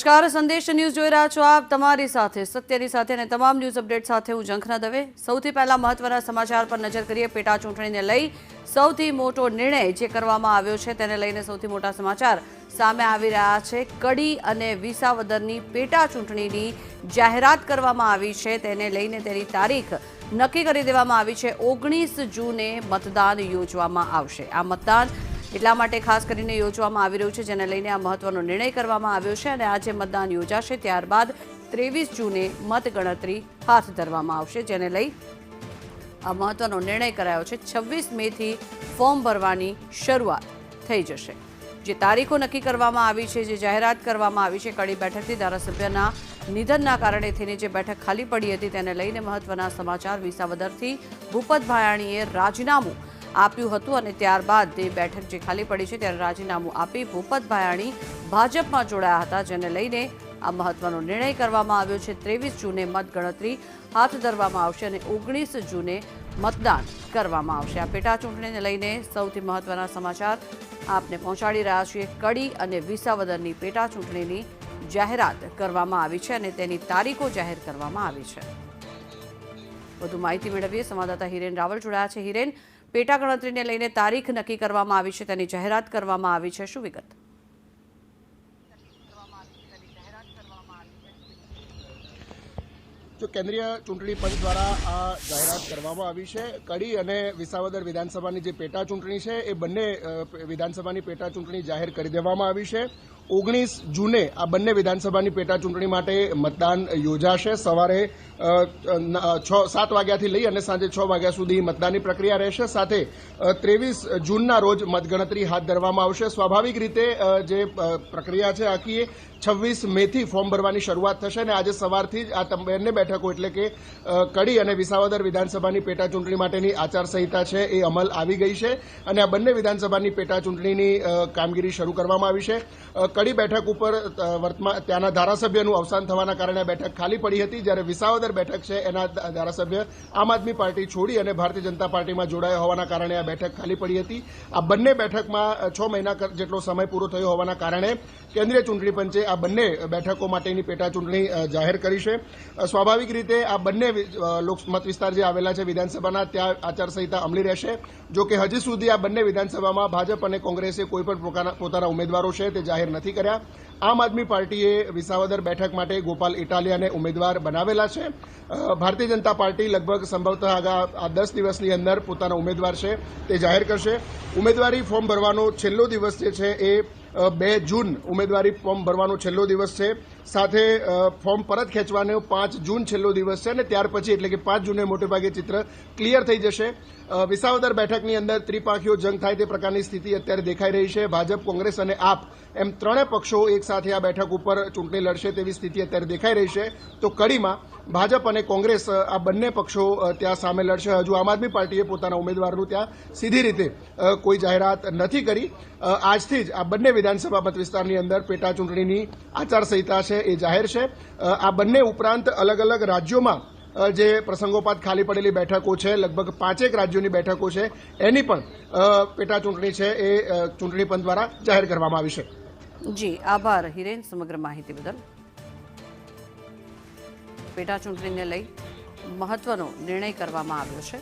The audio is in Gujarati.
નમસ્કાર, સંદેશ ન્યૂઝ જોઈ રહ્યા છો આપ. તમારી સાથે સત્યની સાથે અને તમામ ન્યૂઝ અપડેટ સાથે હું ઝંખના દવે. સૌથી પહેલા મહત્વના સમાચાર પર નજર કરીએ. પેટા ચૂંટણીને લઈ સૌથી મોટો નિર્ણય જે કરવામાં આવ્યો છે તેને લઈને સૌથી મોટા સમાચાર સામે આવી રહ્યા છે. કડી અને વિસાવદરની પેટા ચૂંટણીની જાહેરાત કરવામાં આવી છે. તેને લઈને તેની તારીખ નક્કી કરી દેવામાં આવી છે. 19 જૂને મતદાન યોજવામાં આવશે. આ મતદાન એટલા માટે ખાસ કરીને યોજવામાં આવી રહ્યું છે, જેને લઈને આ મહત્વનો નિર્ણય કરવામાં આવ્યો છે અને આજે મતદાન યોજાશે. ત્યારબાદ 23 જૂને મતગણતરી હાથ ધરવામાં આવશે, જેને લઈ આ મહત્વનો નિર્ણય કરાયો છે. 26 મેથી ફોર્મ ભરવાની શરૂઆત થઈ જશે. જે તારીખો નક્કી કરવામાં આવી છે, જે જાહેરાત કરવામાં આવી છે, કડી બેઠકથી ધારાસભ્યના નિધનના કારણે થઈને જે બેઠક ખાલી પડી હતી તેને લઈને મહત્વના સમાચાર. વિસાવદરથી ભૂપત ભાયાણીએ રાજીનામું આપ્યું હતું અને ત્યારબાદ તે બેઠક જે ખાલી પડી છે ત્યારે રાજીનામું આપી ભૂપત ભાયાણી ભાજપમાં જોડાયા હતા, જેને લઈને આ મહત્વનો નિર્ણય કરવામાં આવ્યો છે. 23 જૂને મતગણતરી હાથ ધરવામાં આવશે અને 19 જૂને મતદાન કરવામાં આવશે. આ પેટા ચૂંટણીને લઈને સૌથી મહત્વના સમાચાર આપને પહોંચાડી રહ્યા છીએ. કડી અને વિસાવદરની પેટા ચૂંટણીની જાહેરાત કરવામાં આવી છે અને તેની તારીખો જાહેર કરવામાં આવી છે. વધુ માહિતી મેળવીએ. સંવાદદાતા હિરેન રાવલ જોડાયા છે. હિરેન, પેટા ગણતરીને લઈને તારીખ નક્કી કરવામાં આવી છે, તેની જાહેરાત કરવામાં આવી છે, શું વિગત? જો કેન્દ્રીય ચૂંટણી પંચ દ્વારા આ જાહેરાત કરવામાં આવી છે. કડી અને વિસાવદર વિધાનસભાની જે પેટા ચૂંટણી છે એ બંને વિધાનસભાની પેટા ચૂંટણી જાહેર કરી દેવામાં આવી છે. 19 જૂને આ બંને વિધાનસભાની પેટા ચૂંટણી માટે મતદાન યોજાશે. સવારે 7 વાગ્યાથી લઈ અને સાંજે 6 વાગ્યા સુધી મતદાનની પ્રક્રિયા રહેશે. સાથે 23 જૂનના રોજ મતગણતરી હાથ ધરવામાં આવશે. સ્વાભાવિક રીતે જે પ્રક્રિયા છે આખી 26 મેથી ફોર્મ ભરવાની શરૂઆત થશે અને આજે સવારથી જ આ બંને બેઠકો એટલે કે કડી અને વિસાવદર વિધાનસભાની પેટા ચૂંટણી માટેની આચારસંહિતા છે એ અમલ આવી ગઈ છે અને આ બંને વિધાનસભાની પેટા ચૂંટણીની કામગીરી શરૂ કરવામાં આવી છે. કડી બેઠક ઉપર ત્યાંના ધારાસભ્યનું અવસાન થવાના કારણે આ બેઠક ખાલી પડી હતી, જ્યારે વિસાવદર બેઠક છે એના ધારાસભ્ય આમ આદમી પાર્ટી છોડી અને ભારતીય જનતા પાર્ટીમાં જોડાયા હોવાના કારણે આ બેઠક ખાલી પડી હતી. આ બંને બેઠકમાં 6 મહિના જેટલો સમય પૂરો થયો હોવાના કારણે કેન્દ્રીય ચૂંટણી પંચે આ બંને બેઠકો માટેની પેટા ચૂંટણી જાહેર કરી છે. સ્વાભાવિક રીતે આ બંને મત વિસ્તાર જે આવેલા છે વિધાનસભાના, ત્યાં આચારસંહિતા અમલી રહેશે. જો કે હજી સુધી આ બંને વિધાનસભામાં ભાજપ અને કોંગ્રેસે કોઈપણ પોતાના ઉમેદવારો છે તે જાહેર નથી કર્યા. આમ આદમી પાર્ટીએ વિસાવદર બેઠક માટે ગોપાલ ઇટાલિયાને ઉમેદવાર બનાવેલા છે. ભારતીય જનતા પાર્ટી લગભગ સંભવતઃ આ 10 દિવસની અંદર પોતાના ઉમેદવાર છે તે જાહેર કરશે. ઉમેદવારી ફોર્મ ભરવાનો છેલ્લો દિવસ જે છે એ 2 જૂન ઉમેદવારી ફોર્મ ભરવાનો છેલ્લો દિવસ છે. સાથે ફોર્મ પરત ખેંચવાનો 5 જૂન છેલ્લો દિવસ છે અને ત્યાર પછી એટલે કે 5 જૂને મોટેભાગે ચિત્ર ક્લિયર થઈ જશે. વિસાવદર બેઠકની અંદર ત્રિપાંખીયો જંગ થાય તે પ્રકારની સ્થિતિ અત્યારે દેખાઈ રહી છે. ભાજપ, કોંગ્રેસ અને આપ એમ ત્રણેય પક્ષો એક સાથે આ બેઠક ઉપર ચૂંટણી લડશે તેવી સ્થિતિ અત્યારે દેખાઈ રહી છે. તો કડીમાં ભાજપ અને કોંગ્રેસ આ બંને પક્ષો ત્યાં સામે લડશે. હજુ આમ આદમી પાર્ટીએ પોતાના ઉમેદવારનું ત્યાં સીધી રીતે કોઈ જાહેરાત નથી કરી. આજથી જ આ બંને વિધાનસભા મત વિસ્તારની અંદર પેટા ચૂંટણીની આચારસંહિતા છે એ જાહેર છે. આ બંને ઉપરાંત અલગ અલગ રાજ્યોમાં જે પ્રસંગોપાત ખાલી પડેલી બેઠકો છે, લગભગ 5 રાજ્યોની બેઠકો છે, એની પણ પેટા ચૂંટણી છે એ ચૂંટણી પંચ દ્વારા જાહેર કરવામાં આવી છે. જી આભાર હિરેન, સમગ્ર માહિતી બદલ. પેટા ચૂંટણીને લઈ મહત્વનો નિર્ણય કરવામાં આવ્યો છે.